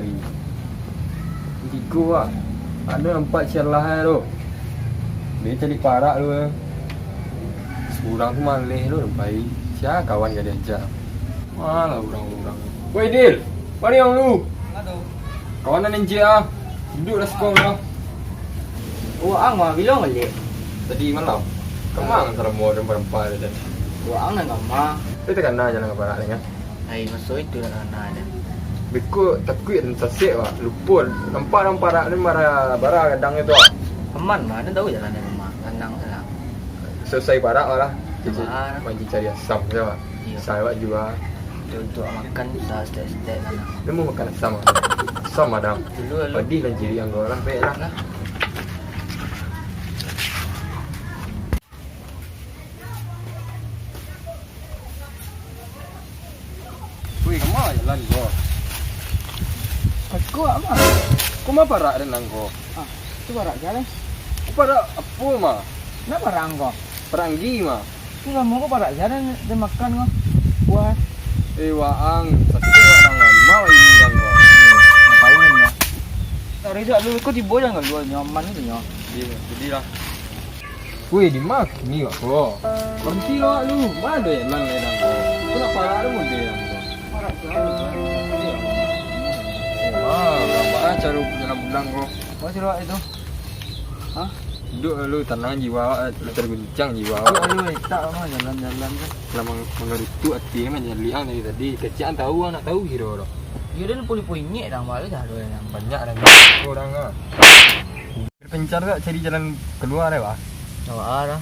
hari. Tiga lah. Ada 4 celah tu. Dia cari parak tu. Seorang tu malih tu baik. Siapa kawan gak diajak. Malah orang-orang. Woi Dil, mari yang lu. Aduh. Kawanan encik ah. Duduklah sekong dah. Ang mah bilang balik. Tadi malam. Kemang antara mau rempah-rempah dia. Ang nak mah. Kita kan nak jalan ke parak ni kan. Ai masuk itu nak ada. Bekut takut dan tasik lah. Lupa. Nampak parak ni bara kadang itu ah. Aman mah, ada tahu jalan yang mah. Tenang sana. Selesai parak lah. Ah. Mari cari asam je lah. Iya. Saya juga. Untuk makan dah step-step sana. Dia mau makan asam. Asam madam. Dulu lu. Padi lah jiri yang kau lah. Baik lah. Nah. Wih, kemana jalan kau? Aku mah. Kau mah parak renang kau? Ah, tu barak jalan. Kau parak apa mah? Nak barang kau. Peranggi mah. Tu kamu kau barak jalan dia makan kau. Wah, Waang. Satu orang lah. Mau ini yang kau. nak tahu ni dah. Tak reda lu kau tiba jangan lu nyaman tu nyo. Jadi lah. Wih, di mak ni kau. Berhenti lah lu. Mana ada yang lang ledang kau? Kau nak parak ada mau dia yang kau? Barak jalan. Wah, berapa cara jalan bulan kau? Kau suruh itu. Hah? Duduk lu tenang jiwa, terguncang jiwa. Lu tak mah jalan-jalan tu. Selama mengerutu hati macam liang dari tadi. Kecian tahu nak tahu hero dah. Dia dah puli-puli nyek dah malu dah ada yang Banyak dah orang ah. Berpencar tak cari jalan keluar dah bah. Tawa dah.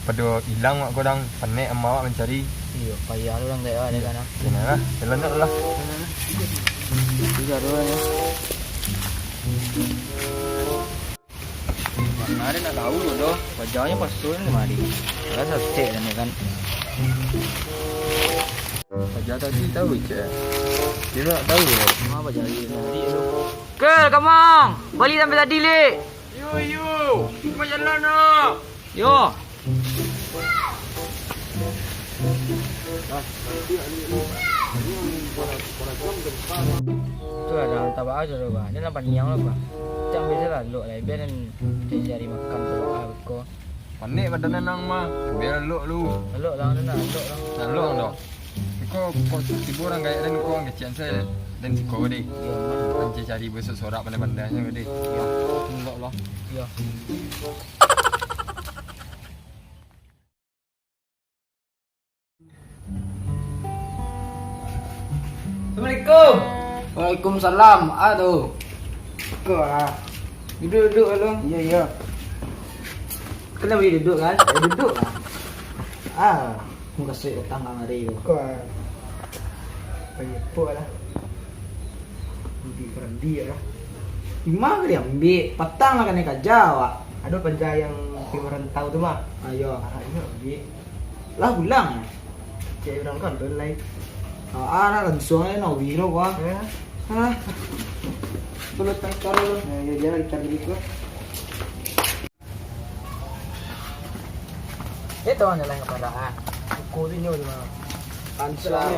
Pada hilang mak korang panik emak mencari. Iya, payah lu orang tak ada kana. Kena lah, jalan tak lah. Tiga dua ya. Mana ada nak tahu doh. Wajahnya pasul ni mari. Rasa stay ni kan. Wajah tadi tahu je. Dia nak tahu ke? Apa wajah dia tadi lu. Kel, kamang. Balik sampai tadi le. Yo, cuma jalan lah. Yo. Tu ada tabak aja tu bah. Dia nampak niang lah bah. Macam biasa lah lu lah. Biar cari makan tu lah kau. Panik badan nenang mah. Biar luk lu. Elok lah nak elok lah. Nak luk dah. Kau tiba orang gaya dan kau kecian saya dan si kau deh. Ya man. Anci cari besok sorak pandai-pandainya deh. Ya. Luk lah. Ya. Assalamualaikum. Waalaikumsalam. Aduh. Kau lah. Duduk lu. Iya iya. Kenapa dia duduk kan? Duduk lah. Muka suit datang kan hari tu. Kau apa lah? Ambil berhenti lah. Lima ke dia ambil? Patang lah kan yang Jawa. Ada penjah yang merantau tu mah. Ayo. Ayo ambil. Lah pulang. Cik orang kan tu lain. Lah langsung aja nak wiro gua. Ya. Belum tangkar lu. Ya jangan cari gitu. Itu hanya lain kepadaan. Kau ni nyoba mah. Ansel ni.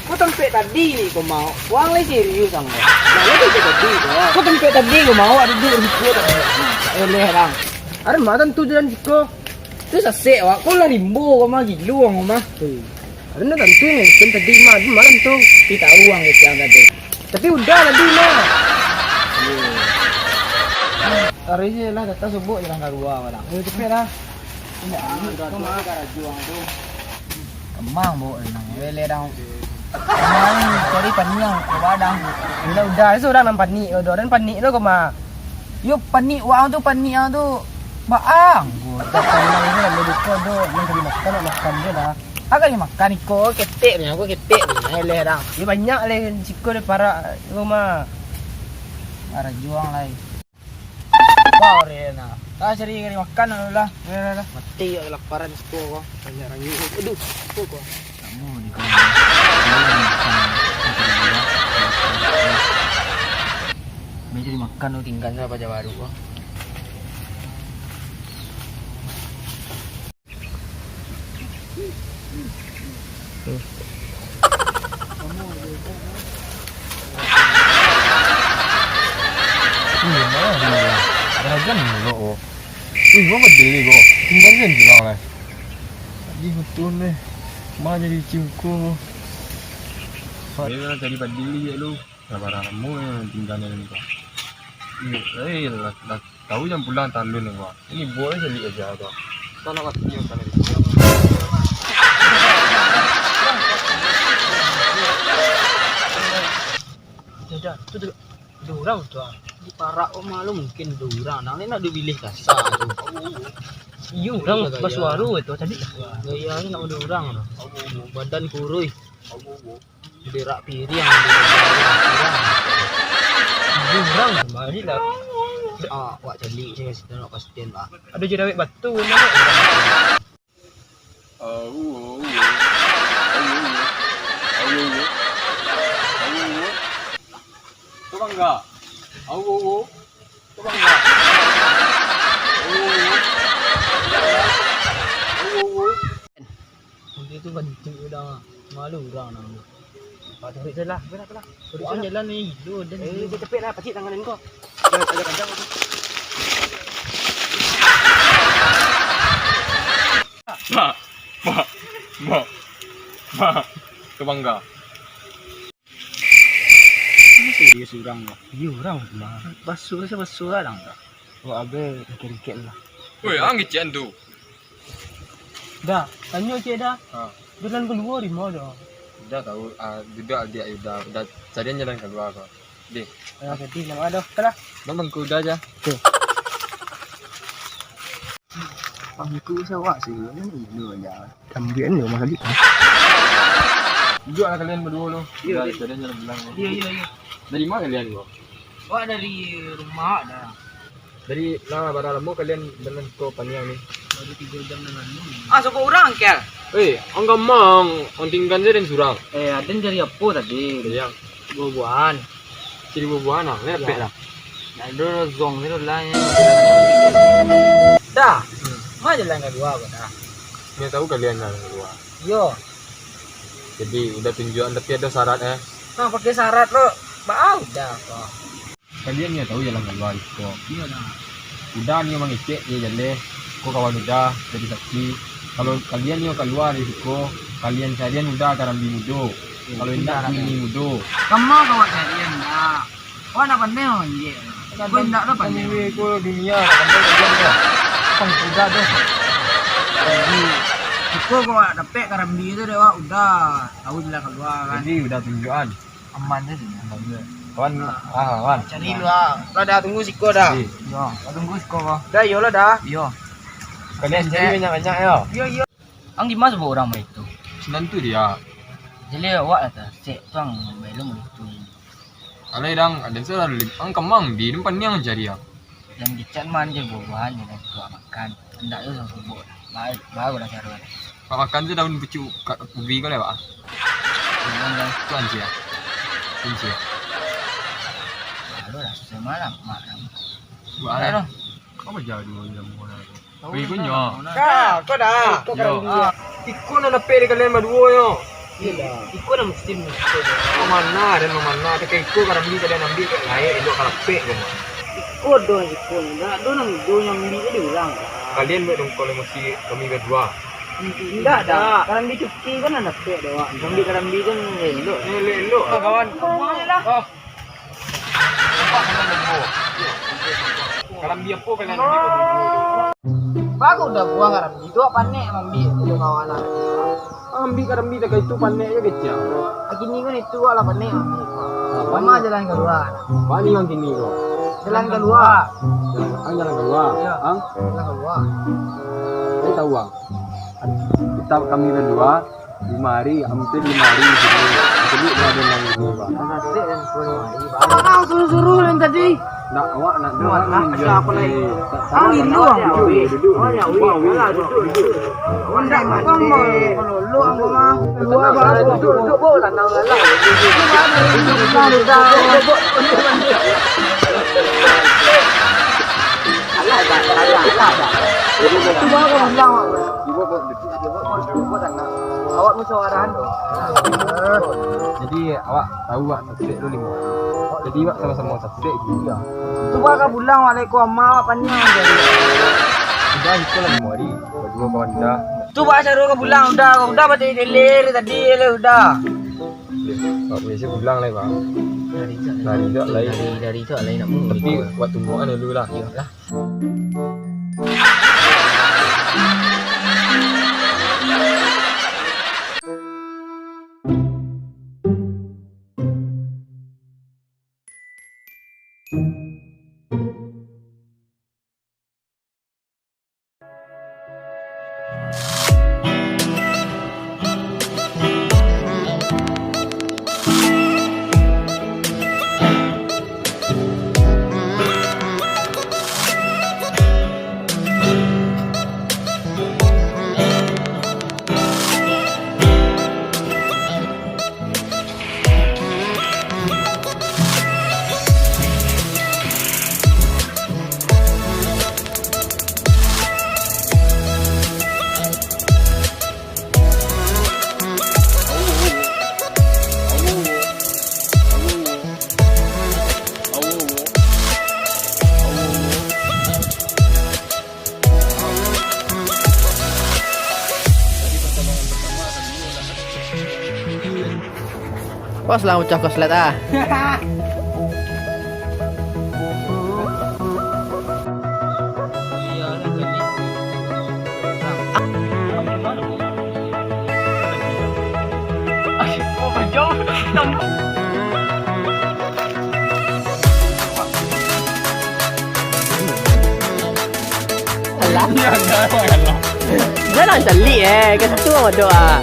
Kau tempat tadi ni kau mau. Wang lagi serius ang. Jangan tu tadi kau. Kau tempat tadi kau mau ada duduk di situ. Oleh lang. Ada matan tu jalan situ. Tu sasek wak. Kau lah rimbo kau mah giluang kau mah. Ada nak tentu ni. Kan tadi mah malam tu kita uang gitu yang tadi. Tapi udah tadi mah. Hari ni lah datang subuh jalan keluar orang. Cepet lah. Kau mah juang tu. Kemang bu, nang lele dang. Kemang cari paniang, badang. Udah itu orang nampak ni, orang panik tu kau mah. Yo panik uang tu baang. Gua tak tahu ini lah lebih kau tu, yang tadi makan je lah. Agak ni makan iko ketek ni, aku ketek ni lele dang. Dia banyak le ciko de para rumah. Ada juang lai. Wah Rena. Cari makan lah. Mati ya laparan situ kau. Banyak orang ni. Aduh, kau. Kamu di makan tuh tinggal sama Pacar Baru. Rajan dulu. Gua berdiri gua. Tinggal kan bilang lah. Tadi betul nih. Mana jadi ciumku. Dia kan tadi berdiri ya lu. Sabar-sabarmu yang tinggalnya ni kau. Ini, dah tahu jam pulang tandun ni kau. Ini boleh jadi aja kau. Tanah waktunya kan ni. Tidak, tu orang tu. Di Parak malu mungkin orang. Nang ni nak dibilih kasar tu. Iyo orang basuaru itu tadi. Gaya ni nak orang. Badan kurus. Berak piring. Orang mari lah. Wak celi saya kasi nak pastiin lah. Ada je dawet batu mana? Tu bangga. Tu bangga. Dia tu bantu dah. Malu orang nang. Tarik je lah. Berat lah. Kau jalan ni hidup dan dia cepet lah pacik tangan kau. Ajak-ajak tu. Ma. Tu bangga. Ini serius orang lah. Ya orang lah. Basuh lah lang. Wah abe kikit lah. Woi, angin cian tu. Dah, tanya cik dah. Ha. Jalan keluar di mana? Dah tahu, duduk dia dah carian jalan keluar kau. Deh, Jadi nama ada. Kalah. memang kau dah aja. Pangku sawak sih. Ini dulu aja. Tambian ni rumah lagi. Duduklah kalian berdua lu. Ya, Carian jalan pulang. Iya. Dari mana kalian kau? Wah dari rumah dah. Dari lama baramu kalian dengan kau panjang ni. Baru 3 jam dengan ni. Suka orang kel. Angkat mang, tinggal je dan surang. Ada dari apa tadi? Yang Buah-buahan. ciri buah-buahan lah, ni pek lah. Ada zong ni lah. Dah. Mana jalan kedua kau dah? Ni tahu kalian jalan keluar. Yo. Jadi udah tunjukan tapi ada syarat Nah pakai syarat lo. Bau dah kau. Kalian ni tahu jalan keluar itu. Iya dah. Udah ni memang icek dia jalan. Kau kawan udah jadi saksi. Kalau kalian ni keluar dari situ, kalian carian udah karambi mudo. Kalau indah ini mudo. Kamu kawan kalian dah. Kau nak pandai orang je. Kau nak dah pandai. Kau dunia pandai kalian dah. Pang udah dah. Jadi, kau nak dapat karambi tu dah udah tahu jalan keluar kan. Jadi udah tunjukan. Aman je. Kawan, kawan. Cari lu ah. Lah dah tunggu siko dah. Yo, tunggu siko kau. Dah yo lah dah. Yo. Kalian cari banyak-banyak ya. Yo. Ang gimana sebab orang itu? Senang tu dia. Jadi awak kata, cek tuang belum itu. Alai dang, ada seorang ang kemang di depan yang cari ya. Yang dicat manja buah-buahan yang tua makan. Hendak tu sama sebut. Baru dah cari. Kau makan tu daun pucu ubi kau lewat. Tu anjir ya. Kunci. Lalu dah selesai malam. Buat apa? Kau berjauh dulu jam mana? Wih punya. Kau dah. Kau kan. Ikut nak dapat di kalian berdua yo. Iya. Ikut dah mesti. Mana dan mana? Tapi ikut kalau beli kalian ambil kat lain elok kalau pek kau. Ikut doang ikut. Dah nang do yang beli dia orang. Kalian berdua kalau mesti kami berdua. Enggak dah. Karambi cuci kan ada pek doang. Karambi kan elok. Elok kawan. Lah. Apa kalian berdua? Kalau dia apa kalian ambil berdua? Bagus dah buang karambi. Itu apa nek ambil itu kawan lah. Ambil karambi tak itu panek je kecil. Kini kan itu ala panek ambil. Lama jalan keluar. Bani yang kini kau. Jalan keluar. Jalan keluar. Ya. Ang, Jalan keluar. saya tahu ang. Kita kami berdua 5 hari, hampir 5 hari jadi ada yang ini bang. Nasi dan kuah. Kau suruh-suruh yang tadi. Nak awak nak Muat lah, jual apa lagi? Ah, Hindu ah. Duduk. Duduk. Undang kau mau kalau lu ang mah. Duduk bo tanang lah. Duduk. suarahan tu. Jadi awak tahu awak tasik dulu 5 hari. Jadi awak sama-sama tasik juga. Tu bakal pulang waalaikum mak panjang jadi. Sudah itu lah 5 hari. Berdua kawan dah. Tu bahasa Syarul ke pulang udah batik delir tadi le udah. Pak polisi pulang lah pak. Dari itu lain. Dari itu lain nak mu. Tapi buat tungguan dulu lah. Iyalah. Bos lah ucap koslet ah. Jangan celi ke satu orang doa.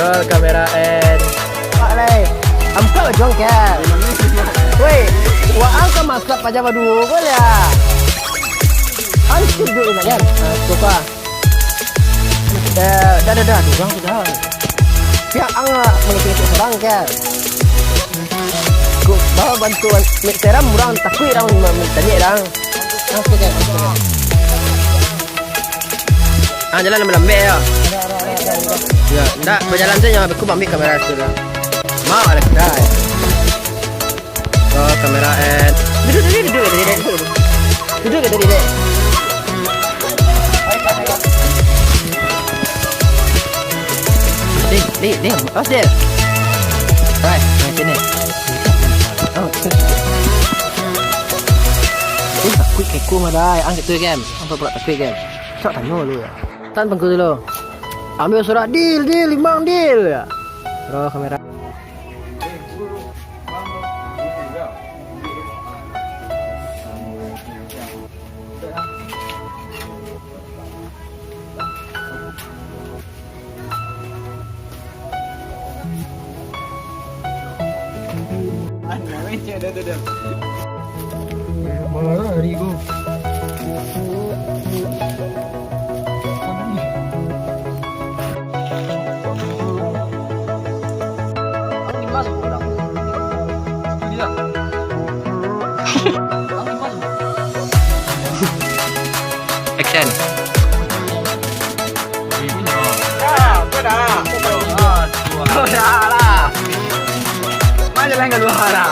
Roll kamera and Pak Lai. Amka jong ke. Wei, wa angka masak aja badu kau ya. Anjir dulu nak kan. Coba. Dah durang sudah. Pihak angga mengikuti serang ke. Ku bawa bantuan seram murang takui rang tadi rang. Okey kan. Jalan lambat ya. Ya, enggak berjalan saja aku ambil kamera sudah. Mau ada dah. Oh, kamera and duduk. Duduk tadi. Dek. Oh, dia. Right, sini. Oh, takut keku madai. Angkat tu game. Apa pula takut game? Sok tanya dulu ya. Tan pengku dulu. Ambil surat deal, 5 deal ya. Roll kamera. Mana hari itu? Action. Dah lah. Mana jalan ke luar lah?